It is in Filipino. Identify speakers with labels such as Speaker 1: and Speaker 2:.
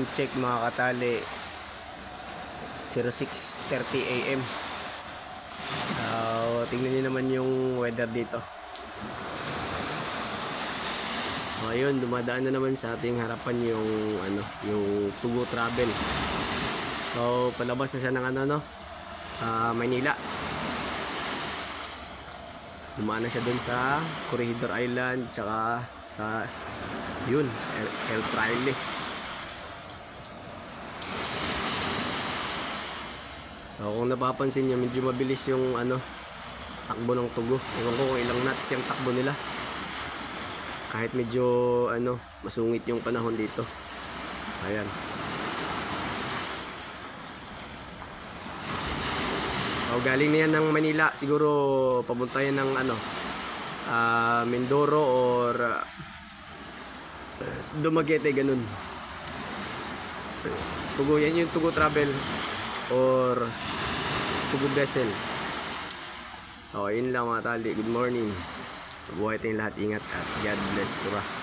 Speaker 1: time check mga katali, 06:30 AM. Tingnan niyo naman yung weather dito. Ayun, dumadaan na naman sa ating harapan yung yung Tugo Travel. So palabas na siya ng Maynila. Dumaan na siya dun sa Corregidor Island, tsaka sa El Fraile. So, kung napapansin nyo, medyo mabilis yung takbo ng Tugo. Ewan ko kung ilang knots yung takbo nila. Kahit medyo masungit yung panahon dito. Ayan. Galing na yan ng Manila, siguro papunta yan ng Mindoro or Dumaguete, ganun. Tugo, yan yung Tugo Travel or Tugo Vessel. Yun lang mga tali. Good morning. Mabuhay tayong lahat. Ingat at God bless. Pura.